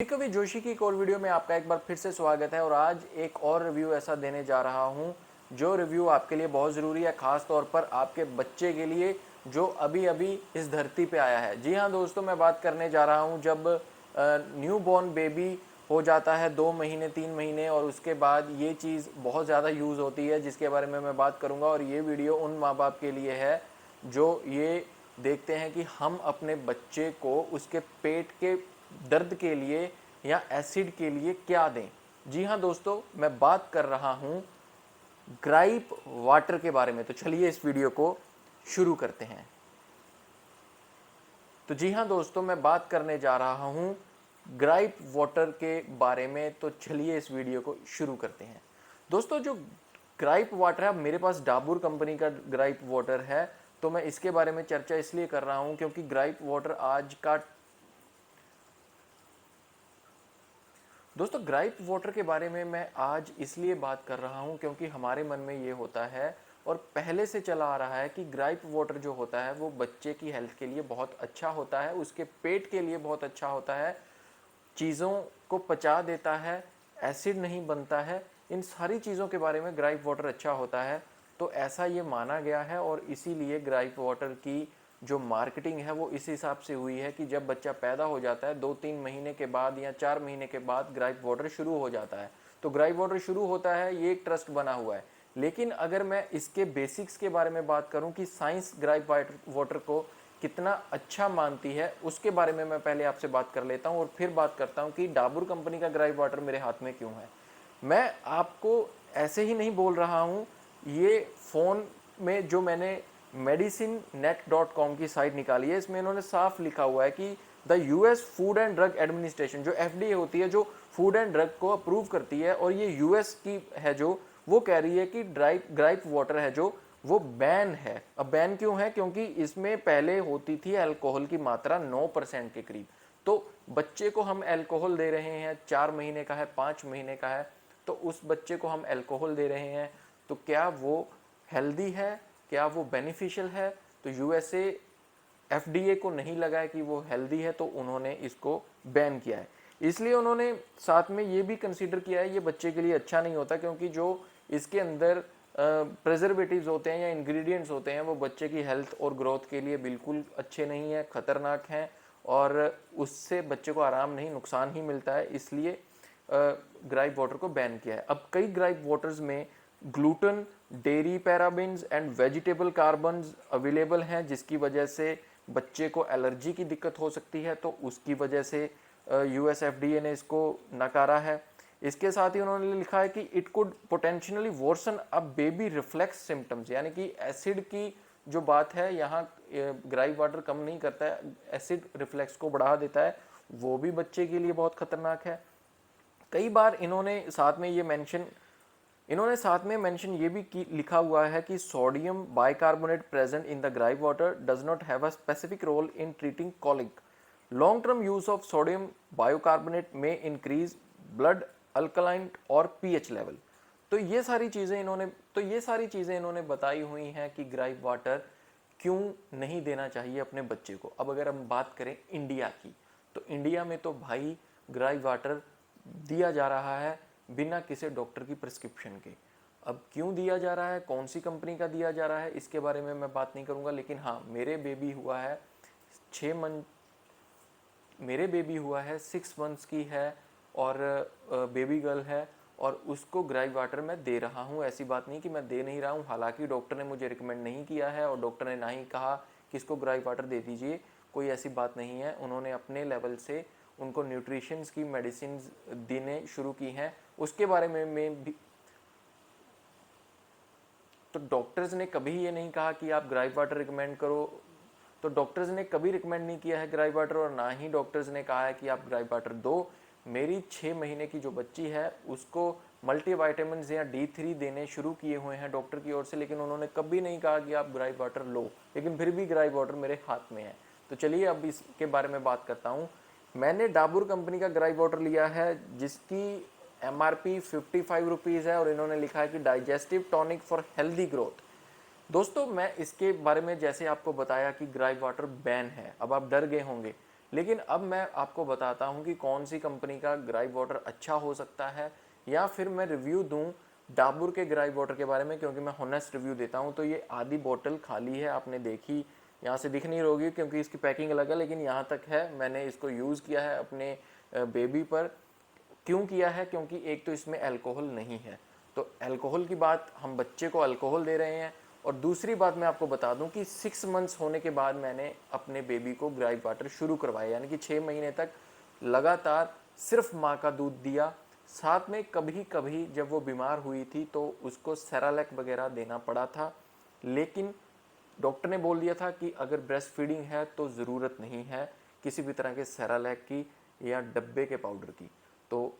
कवि जोशी की एक और वीडियो में आपका एक बार फिर से स्वागत है। और आज एक और रिव्यू ऐसा देने जा रहा हूं जो रिव्यू आपके लिए बहुत ज़रूरी है, ख़ास तौर पर आपके बच्चे के लिए जो अभी अभी इस धरती पे आया है। जी हाँ दोस्तों, मैं बात करने जा रहा हूं जब न्यू बॉर्न बेबी हो जाता है 2 महीने 3 महीने और उसके बाद ये चीज़ बहुत ज़्यादा यूज़ होती है, जिसके बारे में मैं बात करूँगा। और ये वीडियो उन माँ बाप के लिए है जो ये देखते हैं कि हम अपने बच्चे को उसके पेट के दर्द के लिए या एसिड के लिए क्या दें। जी हाँ दोस्तों, मैं बात कर रहा हूँ ग्राइप वाटर के बारे में। तो चलिए इस वीडियो को शुरू करते हैं। तो जी हाँ दोस्तों, मैं बात करने जा रहा हूँ ग्राइप वाटर के बारे में। तो चलिए इस वीडियो को शुरू करते हैं। दोस्तों, जो ग्राइप वाटर है, मेरे पास डाबर कंपनी का ग्राइप वाटर है, तो मैं इसके बारे में चर्चा इसलिए कर रहा हूँ क्योंकि ग्राइप वाटर आज का दोस्तों ग्राइप वाटर के बारे में मैं आज इसलिए बात कर रहा हूं क्योंकि हमारे मन में ये होता है और पहले से चला आ रहा है कि ग्राइप वाटर जो होता है वो बच्चे की हेल्थ के लिए बहुत अच्छा होता है, उसके पेट के लिए बहुत अच्छा होता है, चीज़ों को पचा देता है, एसिड नहीं बनता है। इन सारी चीज़ों के बारे में ग्राइप वाटर अच्छा होता है। तो ऐसा ये माना गया है और इसीलिए ग्राइप वाटर की जो मार्केटिंग है वो इस हिसाब से हुई है कि जब बच्चा पैदा हो जाता है 2-3 महीने के बाद या 4 महीने के बाद ग्राइप वाटर शुरू हो जाता है। तो ग्राइप वाटर शुरू होता है, ये एक ट्रस्ट बना हुआ है। लेकिन अगर मैं इसके बेसिक्स के बारे में बात करूं कि साइंस ग्राइप वाटर को कितना अच्छा मानती है, उसके बारे में मैं पहले आपसे बात कर लेता हूं और फिर बात करता हूं कि डाबर कंपनी का ग्राइप वाटर मेरे हाथ में क्यों है। मैं आपको ऐसे ही नहीं बोल रहा हूं, ये फ़ोन में जो मैंने medicinenet.com की साइट निकाली है, इसमें इन्होंने साफ लिखा हुआ है कि the US food and drug administration, जो एफडीए होती है, जो फूड एंड ड्रग को अप्रूव करती है, और ये यूएस की है, जो वो कह रही है कि ग्राइप वाटर है जो वो बैन है। अब बैन क्यों है? क्योंकि इसमें पहले होती थी अल्कोहल की मात्रा 9% के करीब। तो बच्चे को हम अल्कोहल दे रहे हैं, 4 महीने का है, 5 महीने का है, तो उस बच्चे को हम अल्कोहल दे रहे हैं, तो क्या वो हेल्दी है, क्या वो बेनिफिशियल है? तो यूएसए एफडीए को नहीं लगा है कि वो हेल्दी है, तो उन्होंने इसको बैन किया है। इसलिए उन्होंने साथ में ये भी कंसीडर किया है ये बच्चे के लिए अच्छा नहीं होता, क्योंकि जो इसके अंदर प्रिजर्वेटिव्स होते हैं या इंग्रेडिएंट्स होते हैं वो बच्चे की हेल्थ और ग्रोथ के लिए बिल्कुल अच्छे नहीं है, खतरनाक हैं, और उससे बच्चे को आराम नहीं, नुकसान ही मिलता है। इसलिए ग्राइप वाटर को बैन किया है। अब कई ग्राइप वाटर्स में gluten, dairy parabens and vegetable carbons available हैं, जिसकी वजह से बच्चे को एलर्जी की दिक्कत हो सकती है, तो उसकी वजह से यूएस एफडीए ने इसको नकारा है। इसके साथ ही उन्होंने लिखा है कि it could potentially worsen a baby reflux symptoms, यानी कि एसिड की जो बात है यहाँ ग्राइप वाटर कम नहीं करता है, एसिड रिफ्लेक्स को बढ़ा देता है, वो भी बच्चे के लिए बहुत खतरनाक है। कई बार इन्होंने साथ में मेंशन ये भी लिखा हुआ है कि sodium bicarbonate present in the gripe water does not have a specific role in treating colic. Long term use of sodium bicarbonate में इंक्रीज ब्लड अल्कलाइन और पीएच लेवल। तो ये सारी चीज़ें इन्होंने बताई हुई हैं कि ग्राइप वाटर क्यों नहीं देना चाहिए अपने बच्चे को। अब अगर हम बात करें इंडिया की, तो इंडिया में तो भाई ग्राइप वाटर दिया जा रहा है बिना किसी डॉक्टर की प्रिस्क्रिप्शन के। अब क्यों दिया जा रहा है, कौन सी कंपनी का दिया जा रहा है, इसके बारे में मैं बात नहीं करूंगा। लेकिन हाँ, छः मंथ मेरे बेबी हुआ है, 6 मंथ्स की है, और बेबी गर्ल है, और उसको ग्राइप वाटर मैं दे रहा हूँ। ऐसी बात नहीं कि मैं दे नहीं रहा हूँ, हालांकि डॉक्टर ने मुझे रिकमेंड नहीं किया है और डॉक्टर ने ना ही कहा कि इसको ग्राइप वाटर दे दीजिए, कोई ऐसी बात नहीं है। उन्होंने अपने लेवल से उनको न्यूट्रिशंस की मेडिसिन देने शुरू की हैं, उसके बारे में भी। तो डॉक्टर्स ने कभी ये नहीं कहा कि आप ग्राइप वाटर रिकमेंड करो, तो डॉक्टर्स ने कभी रिकमेंड नहीं किया है ग्राइप वाटर, और ना ही डॉक्टर्स ने कहा है कि आप ग्राइप वाटर दो। मेरी 6 महीने की जो बच्ची है उसको मल्टीवाइटामिन या D3 देने शुरू किए हुए हैं डॉक्टर की ओर से, लेकिन उन्होंने कभी नहीं कहा कि आप ग्राइप वाटर लो, लेकिन फिर भी ग्राइप वाटर मेरे हाथ में है। तो चलिए अब इसके बारे में बात करता हूँ। मैंने डाबर कंपनी का ग्राइप वाटर लिया है, जिसकी MRP 55 रुपीज़ है, और इन्होंने लिखा है कि digestive tonic for healthy growth. दोस्तों, मैं इसके बारे में जैसे आपको बताया कि ग्राइप वाटर बैन है, अब आप डर गए होंगे, लेकिन अब मैं आपको बताता हूँ कि कौन सी कंपनी का ग्राइप वाटर अच्छा हो सकता है, या फिर मैं रिव्यू दूँ डाबर के ग्राइप वाटर के बारे में, क्योंकि मैं होनेस्ट रिव्यू देता हूँ। तो ये आधी बोतल खाली है, आपने देखी, यहाँ से दिख नहीं रहोगी क्योंकि इसकी पैकिंग अलग है, लेकिन यहाँ तक है। मैंने इसको यूज़ किया है अपने बेबी पर। क्यों किया है? क्योंकि एक तो इसमें अल्कोहल नहीं है, तो अल्कोहल की बात, हम बच्चे को अल्कोहल दे रहे हैं। और दूसरी बात मैं आपको बता दूं कि 6 मंथ्स होने के बाद मैंने अपने बेबी को ग्राइप वाटर शुरू करवाया, यानी कि 6 महीने तक लगातार सिर्फ माँ का दूध दिया। साथ में कभी कभी जब वो बीमार हुई थी तो उसको सेरालैक वगैरह देना पड़ा था, लेकिन डॉक्टर ने बोल दिया था कि अगर ब्रेस्ट फीडिंग है तो ज़रूरत नहीं है किसी भी तरह के सेरालैक की या डब्बे के पाउडर की। तो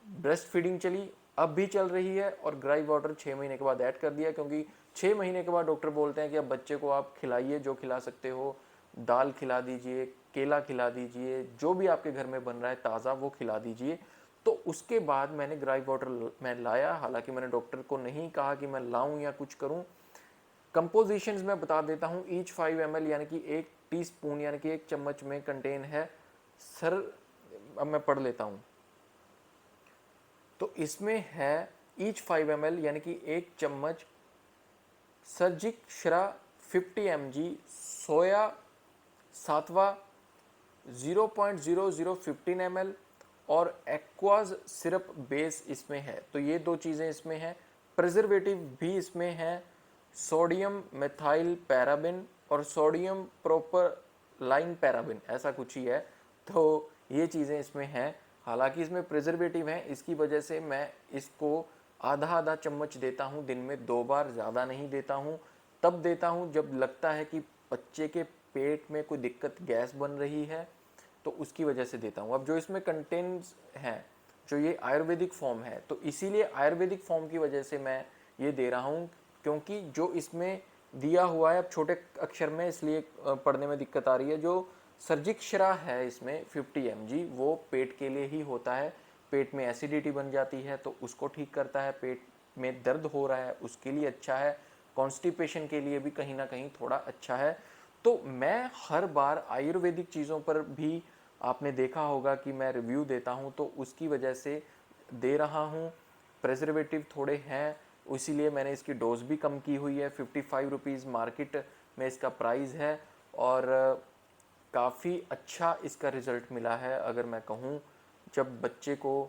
ब्रेस्ट फीडिंग चली, अब भी चल रही है, और ग्राइप वाटर 6 महीने के बाद ऐड कर दिया, क्योंकि 6 महीने के बाद डॉक्टर बोलते हैं कि अब बच्चे को आप खिलाइए जो खिला सकते हो, दाल खिला दीजिए, केला खिला दीजिए, जो भी आपके घर में बन रहा है ताज़ा वो खिला दीजिए। तो उसके बाद मैंने ग्राइप वाटर मैं लाया, हालांकि मैंने डॉक्टर को नहीं कहा कि मैं लाऊं या कुछ करूं। कंपोजिशंस मैं बता देता हूं, ईच 5 ml यानी कि 1 टीस्पून यानी कि 1 चम्मच में कंटेन है सर। अब मैं पढ़ लेता हूं। तो इसमें है ईच 5 ml यानी कि 1 चम्मच सर्जिक श्रा 50 mg सोया सातवा 0.0015 ml और एक्वाज सिरप बेस इसमें है। तो ये दो चीज़ें इसमें हैं। प्रिजर्वेटिव भी इसमें है, सोडियम मेथाइल पैराबिन और सोडियम प्रोपरलाइन पैराबिन, ऐसा कुछ ही है। तो ये चीज़ें इसमें हैं। हालांकि इसमें प्रिजर्वेटिव हैं, इसकी वजह से मैं इसको आधा आधा चम्मच देता हूँ दिन में 2 बार, ज़्यादा नहीं देता हूँ। तब देता हूँ जब लगता है कि बच्चे के पेट में कोई दिक्कत, गैस बन रही है, तो उसकी वजह से देता हूँ। अब जो इसमें कंटेंट्स हैं, जो ये आयुर्वेदिक फॉर्म है, तो इसीलिए आयुर्वेदिक फॉर्म की वजह से मैं ये दे रहा हूँ, क्योंकि जो इसमें दिया हुआ है, अब छोटे अक्षर में इसलिए पढ़ने में दिक्कत आ रही है, जो सर्जिक्शरा है इसमें 50 mg वो पेट के लिए ही होता है। पेट में एसिडिटी बन जाती है तो उसको ठीक करता है, पेट में दर्द हो रहा है उसके लिए अच्छा है, कॉन्स्टिपेशन के लिए भी कहीं ना कहीं थोड़ा अच्छा है। तो मैं हर बार आयुर्वेदिक चीज़ों पर भी आपने देखा होगा कि मैं रिव्यू देता हूं, तो उसकी वजह से दे रहा हूं। प्रेजर्वेटिव थोड़े हैं, इसीलिए मैंने इसकी डोज भी कम की हुई है। 55 रुपीज़ मार्केट में इसका प्राइस है, और काफ़ी अच्छा इसका रिज़ल्ट मिला है। अगर मैं कहूँ, जब बच्चे को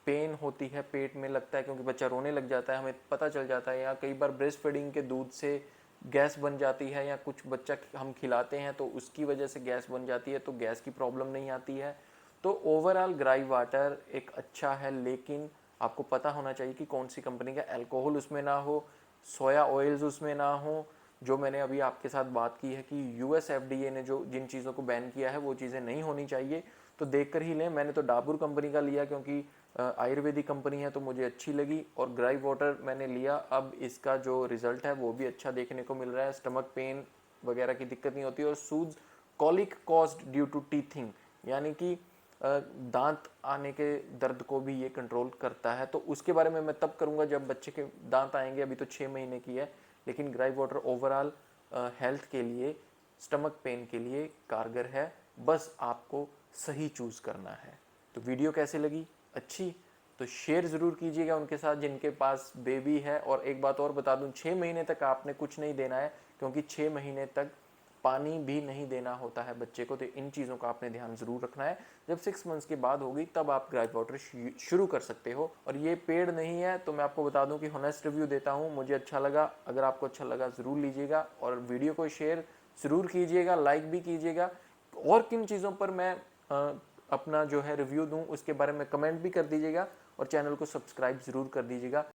पेन होती है, पेट में लगता है, क्योंकि बच्चा रोने लग जाता है, हमें पता चल जाता है, या कई बार ब्रेस्ट फीडिंग के दूध से गैस बन जाती है, या कुछ बच्चा हम खिलाते हैं तो उसकी वजह से गैस बन जाती है, तो गैस की प्रॉब्लम नहीं आती है। तो ओवरऑल ग्राइप वाटर एक अच्छा है, लेकिन आपको पता होना चाहिए कि कौन सी कंपनी का, अल्कोहल उसमें ना हो, सोया ऑयल्स उसमें ना हो। जो मैंने अभी आपके साथ बात की है कि यूएस एफडीए ने जो जिन चीज़ों को बैन किया है वो चीज़ें नहीं होनी चाहिए, तो देख कर ही लें। मैंने तो डाबर कंपनी का लिया क्योंकि आयुर्वेदिक कंपनी है तो मुझे अच्छी लगी, और ग्राइप वाटर मैंने लिया। अब इसका जो रिज़ल्ट है वो भी अच्छा देखने को मिल रहा है, स्टमक पेन वगैरह की दिक्कत नहीं होती, और such colic caused due to teething, यानी कि दांत आने के दर्द को भी ये कंट्रोल करता है। तो उसके बारे में मैं तब करूँगा जब बच्चे के दांत आएंगे, अभी तो 6 महीने की है। लेकिन ग्राइप वाटर ओवरऑल हेल्थ के लिए, स्टमक पेन के लिए कारगर है, बस आपको सही चूज़ करना है। तो वीडियो कैसे लगी? अच्छी तो शेयर ज़रूर कीजिएगा उनके साथ जिनके पास बेबी है। और एक बात और बता दूं, 6 महीने तक आपने कुछ नहीं देना है, क्योंकि 6 महीने तक पानी भी नहीं देना होता है बच्चे को। तो इन चीज़ों का आपने ध्यान ज़रूर रखना है। जब 6 मंथ्स के बाद होगी तब आप ग्राइप वाटर शुरू कर सकते हो। और ये पेड नहीं है, तो मैं आपको बता दूं कि होनेस्ट रिव्यू देता हूँ, मुझे अच्छा लगा। अगर आपको अच्छा लगा ज़रूर लीजिएगा, और वीडियो को शेयर ज़रूर कीजिएगा, लाइक भी कीजिएगा। और किन चीज़ों पर मैं अपना जो है रिव्यू दूं उसके बारे में कमेंट भी कर दीजिएगा, और चैनल को सब्सक्राइब ज़रूर कर दीजिएगा।